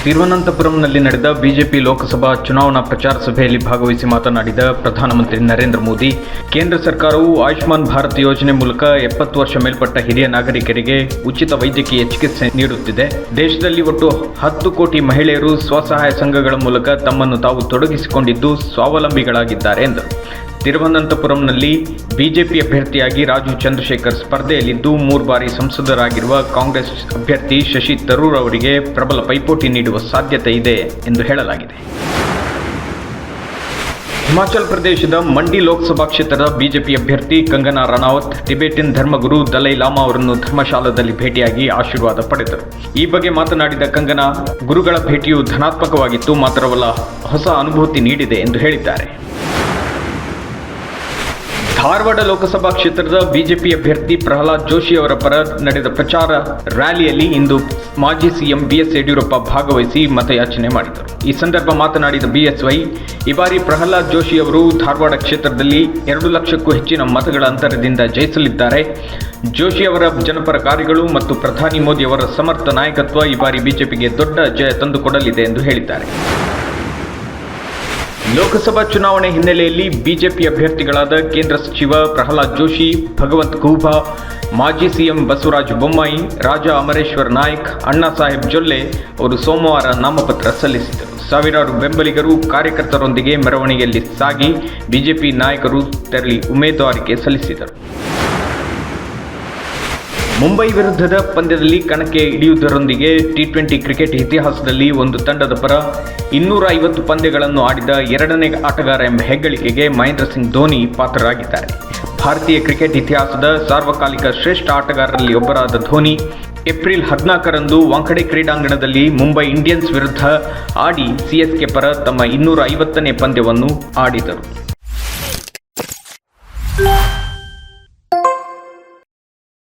ತಿರುವನಂತಪುರಂನಲ್ಲಿ ನಡೆದ ಬಿಜೆಪಿ ಲೋಕಸಭಾ ಚುನಾವಣಾ ಪ್ರಚಾರ ಸಭೆಯಲ್ಲಿ ಭಾಗವಹಿಸಿ ಮಾತನಾಡಿದ ಪ್ರಧಾನಮಂತ್ರಿ ನರೇಂದ್ರ ಮೋದಿ, ಕೇಂದ್ರ ಸರ್ಕಾರವು ಆಯುಷ್ಮಾನ್ ಭಾರತ್ ಯೋಜನೆ ಮೂಲಕ 70 ವರ್ಷ ಮೇಲ್ಪಟ್ಟ ಹಿರಿಯ ನಾಗರಿಕರಿಗೆ ಉಚಿತ ವೈದ್ಯಕೀಯ ಚಿಕಿತ್ಸೆ ನೀಡುತ್ತಿದೆ. ದೇಶದಲ್ಲಿ ಒಟ್ಟು 10 ಕೋಟಿ ಮಹಿಳೆಯರು ಸ್ವಸಹಾಯ ಸಂಘಗಳ ಮೂಲಕ ತಮ್ಮನ್ನು ತಾವು ತೊಡಗಿಸಿಕೊಂಡಿದ್ದು ಸ್ವಾವಲಂಬಿಗಳಾಗಿದ್ದಾರೆ ಎಂದರು. ತಿರುವನಂತಪುರಂನಲ್ಲಿ ಬಿಜೆಪಿ ಅಭ್ಯರ್ಥಿಯಾಗಿ ರಾಜು ಚಂದ್ರಶೇಖರ್ ಸ್ಪರ್ಧೆಯಲ್ಲಿದ್ದು 3 ಬಾರಿ ಸಂಸದರಾಗಿರುವ ಕಾಂಗ್ರೆಸ್ ಅಭ್ಯರ್ಥಿ ಶಶಿ ತರೂರ್ ಅವರಿಗೆ ಪ್ರಬಲ ಪೈಪೋಟಿ ನೀಡುವ ಸಾಧ್ಯತೆ ಇದೆ ಎಂದು ಹೇಳಲಾಗಿದೆ. ಹಿಮಾಚಲ ಪ್ರದೇಶದ ಮಂಡಿ ಲೋಕಸಭಾ ಕ್ಷೇತ್ರದ ಬಿಜೆಪಿ ಅಭ್ಯರ್ಥಿ ಕಂಗನಾ ರನೌತ್ ಟಿಬೆಟಿನ್ ಧರ್ಮಗುರು ದಲೈ ಲಾಮಾ ಅವರನ್ನು ಧರ್ಮಶಾಲಾದಲ್ಲಿ ಭೇಟಿಯಾಗಿ ಆಶೀರ್ವಾದ ಪಡೆದರು. ಈ ಬಗ್ಗೆ ಮಾತನಾಡಿದ ಕಂಗನಾ, ಗುರುಗಳ ಭೇಟಿಯು ಧನಾತ್ಮಕವಾಗಿತ್ತು ಮಾತ್ರವಲ್ಲ, ಹೊಸ ಅನುಭೂತಿ ನೀಡಿದೆ ಎಂದು ಹೇಳಿದ್ದಾರೆ. ಧಾರವಾಡ ಲೋಕಸಭಾ ಕ್ಷೇತ್ರದ ಬಿಜೆಪಿ ಅಭ್ಯರ್ಥಿ ಪ್ರಹ್ಲಾದ್ ಜೋಶಿ ಅವರ ಪರ ನಡೆದ ಪ್ರಚಾರ ರ್ಯಾಲಿಯಲ್ಲಿ ಇಂದು ಮಾಜಿ ಸಿಎಂ ಬಿಎಸ್ ಯಡಿಯೂರಪ್ಪ ಭಾಗವಹಿಸಿ ಮತಯಾಚನೆ ಮಾಡಿದರು. ಈ ಸಂದರ್ಭ ಮಾತನಾಡಿದ ಬಿಎಸ್ವೈ, ಈ ಬಾರಿ ಪ್ರಹ್ಲಾದ್ ಜೋಶಿ ಅವರು ಧಾರವಾಡ ಕ್ಷೇತ್ರದಲ್ಲಿ 2 ಲಕ್ಷಕ್ಕೂ ಹೆಚ್ಚಿನ ಮತಗಳ ಅಂತರದಿಂದ ಜಯಿಸಲಿದ್ದಾರೆ. ಜೋಶಿ ಅವರ ಜನಪರ ಕಾರ್ಯಗಳು ಮತ್ತು ಪ್ರಧಾನಿ ಮೋದಿ ಅವರ ಸಮರ್ಥ ನಾಯಕತ್ವ ಈ ಬಾರಿ ಬಿಜೆಪಿಗೆ ದೊಡ್ಡ ಜಯ ತಂದುಕೊಡಲಿದೆ ಎಂದು ಹೇಳಿದ್ದಾರೆ. ಲೋಕಸಭಾ ಚುನಾವಣೆ ಹಿನ್ನೆಲೆಯಲ್ಲಿ ಬಿಜೆಪಿ ಅಭ್ಯರ್ಥಿಗಳಾದ ಕೇಂದ್ರ ಸಚಿವ ಪ್ರಹ್ಲಾದ್ ಜೋಶಿ, ಭಗವಂತ್ ಖೂಬಾ, ಮಾಜಿ ಸಿಎಂ ಬಸವರಾಜ ಬೊಮ್ಮಾಯಿ, ರಾಜಾ ಅಮರೇಶ್ವರ್ ನಾಯ್ಕ್, ಅಣ್ಣಾ ಸಾಹೇಬ್ ಜೊಲ್ಲೆ ಅವರು ಸೋಮವಾರ ನಾಮಪತ್ರ ಸಲ್ಲಿಸಿದರು. ಸಾವಿರಾರು ಬೆಂಬಲಿಗರು, ಕಾರ್ಯಕರ್ತರೊಂದಿಗೆ ಮೆರವಣಿಗೆಯಲ್ಲಿ ಸಾಗಿ ಬಿಜೆಪಿ ನಾಯಕರು ತೆರಳಿ ಉಮೇದುವಾರಿಕೆ ಸಲ್ಲಿಸಿದರು. ಮುಂಬೈ ವಿರುದ್ಧದ ಪಂದ್ಯದಲ್ಲಿ ಕಣಕ್ಕೆ ಇಳಿಯುವುದರೊಂದಿಗೆ ಟಿ20 ಕ್ರಿಕೆಟ್ ಇತಿಹಾಸದಲ್ಲಿ ಒಂದು ತಂಡದ ಪರ 250 ಪಂದ್ಯಗಳನ್ನು ಆಡಿದ 2ನೇ ಆಟಗಾರ ಎಂಬ ಹೆಗ್ಗಳಿಕೆಗೆ ಮಹೇಂದ್ರ ಸಿಂಗ್ ಧೋನಿ ಪಾತ್ರರಾಗಿದ್ದಾರೆ. ಭಾರತೀಯ ಕ್ರಿಕೆಟ್ ಇತಿಹಾಸದ ಸಾರ್ವಕಾಲಿಕ ಶ್ರೇಷ್ಠ ಆಟಗಾರರಲ್ಲಿ ಒಬ್ಬರಾದ ಧೋನಿ ಏಪ್ರಿಲ್ 14ರಂದು ವಾಂಖೆಡೆ ಕ್ರೀಡಾಂಗಣದಲ್ಲಿ ಮುಂಬೈ ಇಂಡಿಯನ್ಸ್ ವಿರುದ್ಧ ಆಡಿ ಸಿಎಸ್ಕೆ ಪರ ತಮ್ಮ 250ನೇ ಪಂದ್ಯವನ್ನು ಆಡಿದರು.